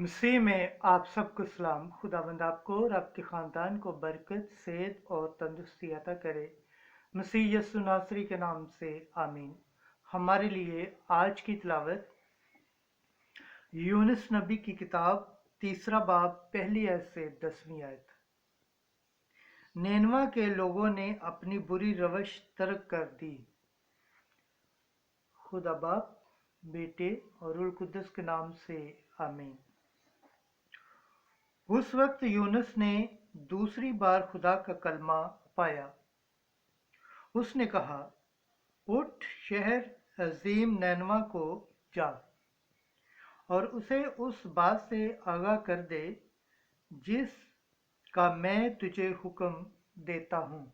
मसीह में आप सबको सलाम। खुदावंद आपको और आपके ख़ानदान को बरकत, सेहत और तंदुरुस्ती अता करे। मसीह यस्सु नासरी के नाम से आमीन। हमारे लिए आज की तिलावत यूनुस नबी की किताब 3 बाब 1 आयत से 10वीं आयत। नेनवा के लोगों ने अपनी बुरी रवश तर्क कर दी। खुदा बाप, बेटे और रूह कुद्दस के नाम से आमीन। उस वक्त यूनुस ने दूसरी बार खुदा का कलमा पाया। उसने कहा, उठ, शहर अजीम नैनवा को जा और उसे उस बात से आगाह कर दे जिस का मैं तुझे हुक्म देता हूँ।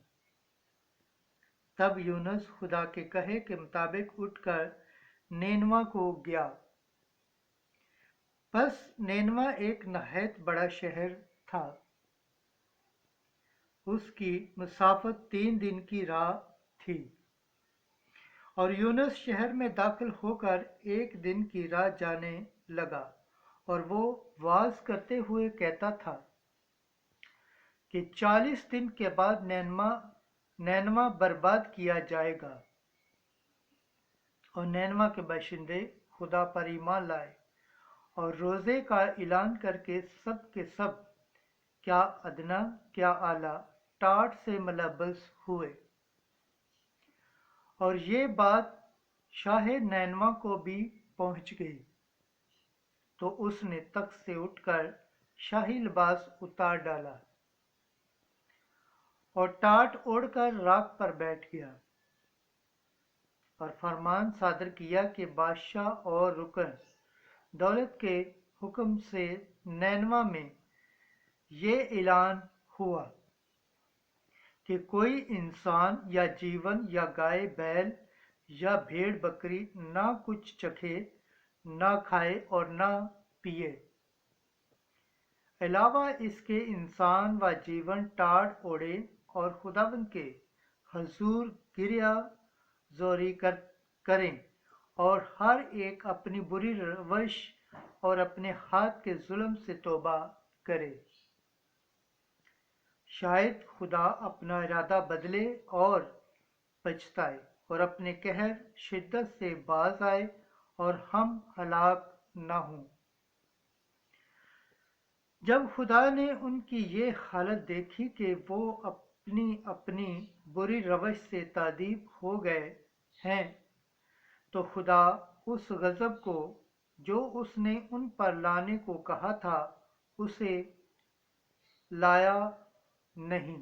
तब यूनुस खुदा के कहे के मुताबिक उठकर नैनवा को गया। बस नैनवा एक नहायत बड़ा शहर था। उसकी मुसाफत 3 दिन की राह थी और यूनुस शहर में दाखिल होकर 1 दिन की राह जाने लगा और वो वाज करते हुए कहता था कि 40 दिन के बाद नैनवा बर्बाद किया जाएगा। और नैनवा के बाशिंदे खुदा पर ईमान लाए और रोज़े का ऐलान करके सब के सब, क्या अदना क्या आला, टाट से मुलव्वस हुए। और ये बात शाह नैनवा को भी पहुंच गई, तो उसने तख्त से उठकर शाही लिबास उतार डाला और टाट ओढ़कर राख पर बैठ गया और फरमान सादर किया कि बादशाह और रुकन दौलत के हुक्म से नैनवा में ये ऐलान हुआ कि कोई इंसान या जीवन या गाय बैल या भेड़ बकरी ना कुछ चखे, ना खाए और ना पिए। अलावा इसके इंसान व जीवन टाट ओढ़े और खुदावंद के हजूर गिरिया जोरी करें और हर एक अपनी बुरी रवश और अपने हाथ के जुल्म से तौबा करे। शायद खुदा अपना इरादा बदले और पछताए और अपने कहर शिद्दत से बाज आए और हम हलाक न हों। जब खुदा ने उनकी ये हालत देखी कि वो अपनी अपनी बुरी रवश से तादीब हो गए हैं, तो खुदा उस गज़ब को जो उसने उन पर लाने को कहा था उसे लाया नहीं।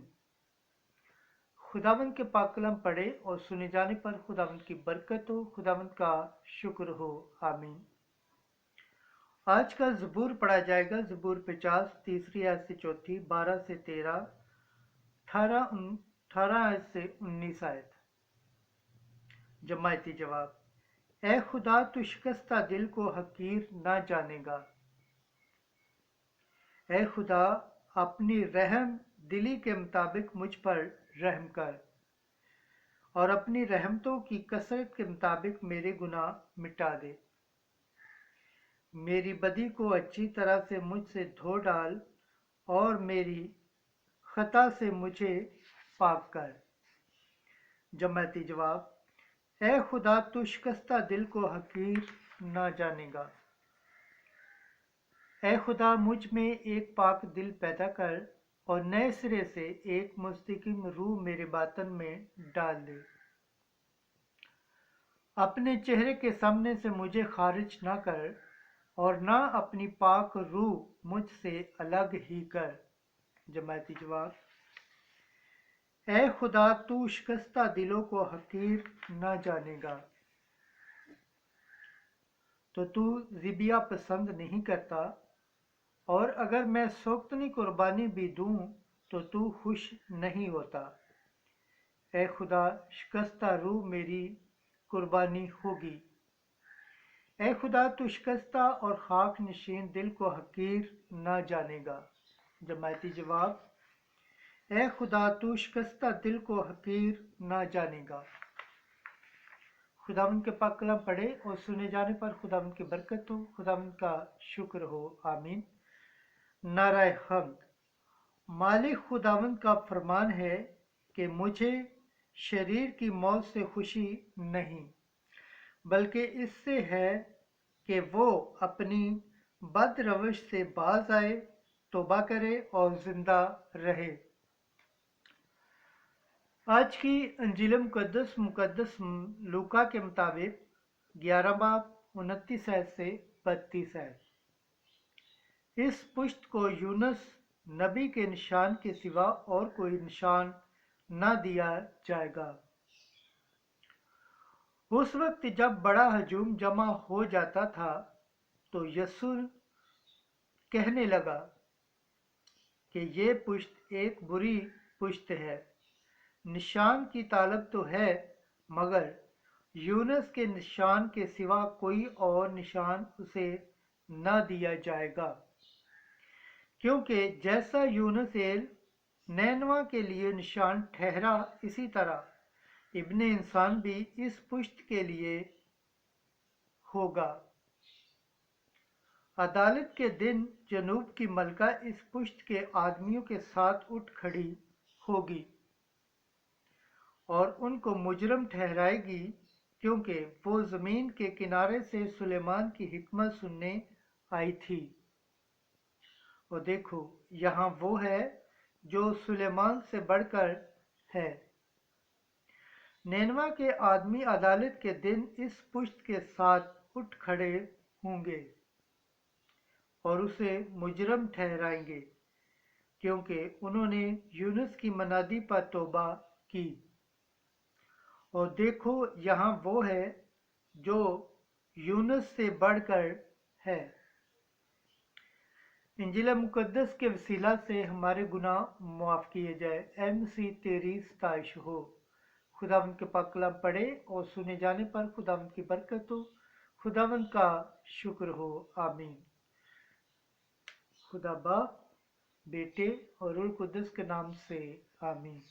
खुदावंद के पाक कलाम पढ़े और सुने जाने पर खुदावंद की बरकत हो, खुदावंद का शुक्र हो। आमीन। आज का ज़बूर पढ़ा जाएगा। ज़बूर 50 3 आयत से 4, 12 से 13, 18 आयत से 19 आयत। जमायती जवाब। ए खुदा, तू शिकस्ता दिल को हकीर ना जानेगा। ए खुदा, अपनी रहम दिली के मुताबिक मुझ पर रहम कर और अपनी रहमतों की कसरत के मुताबिक मेरे गुनाह मिटा दे। मेरी बदी को अच्छी तरह से मुझसे धो डाल और मेरी खता से मुझे पाक कर। जमायती जवाब। ए खुदा, तू शिकस्ता दिल को हकीर ना जानेगा। ए खुदा, मुझ में एक पाक दिल पैदा कर और नए सिरे से एक मुस्तकीम रूह मेरे बातन में डाल दे। अपने चेहरे के सामने से मुझे खारिज ना कर और ना अपनी पाक रूह मुझसे अलग ही कर। जमायती जवाब। ए खुदा, तू शिकस्ता दिलों को हकीर ना जानेगा। तो तू ज़िबिया पसंद नहीं करता, और अगर मैं सोख्तनी कुर्बानी भी दूं तो तू खुश नहीं होता। ए खुदा, शिकस्ता रूह मेरी कुर्बानी होगी। ए खुदा, तू शिकस्ता और खाक नशीन दिल को हकीर ना जानेगा। जमायती जवाब। ए खुदा, तू शिकस्ता दिल को हकीर ना जानेगा। खुदावंद के पाक कलाम पढ़े और सुने जाने पर खुदावंद की बरकत हो, खुदावंद का शुक्र हो। आमीन। नाराय हम्द। मालिक खुदावंद का फरमान है कि मुझे शरीर की मौत से खुशी नहीं, बल्कि इससे है कि वो अपनी बद रवश से बाज आए, तौबा करे और जिंदा रहे। आज की अंजील मुकद्दस लूका के मुताबिक 11 बाब 29 आयत से 32 आयत। इस पुश्त को यूनुस नबी के निशान के सिवा और कोई निशान न दिया जाएगा। उस वक्त जब बड़ा हजूम जमा हो जाता था तो यीशु कहने लगा कि ये पुश्त एक बुरी पुश्त है। निशान की तालब तो है, मगर यूनुस के निशान के सिवा कोई और निशान उसे न दिया जाएगा, क्योंकि जैसा यूनुस नैनवा के लिए निशान ठहरा, इसी तरह इब्ने इंसान भी इस पुश्त के लिए होगा। अदालत के दिन जनूब की मलका इस पुश्त के आदमियों के साथ उठ खड़ी होगी और उनको मुजरम ठहराएगी, क्योंकि वो ज़मीन के किनारे से सुलेमान की हिकमत सुनने आई थी। और देखो, यहाँ वो है जो सुलेमान से बढ़कर है। नैनवा के आदमी अदालत के दिन इस पुश्त के साथ उठ खड़े होंगे और उसे मुजरम ठहराएंगे, क्योंकि उन्होंने यूनुस की मनादी पर तौबा की। और देखो, यहाँ वो है जो यूनुस से बढ़कर है। इंजील मुकद्दस के वसीला से हमारे गुनाह माफ़ किए जाए। ऐ मसीह तेरी सताइश हो। खुदावंद के पाक कलाम पढ़े और सुने जाने पर खुदावंद की बरकत हो, खुदावंद का शुक्र हो। आमीन। खुदा बाप, बेटे और रूह कुद्दस के नाम से आमीन।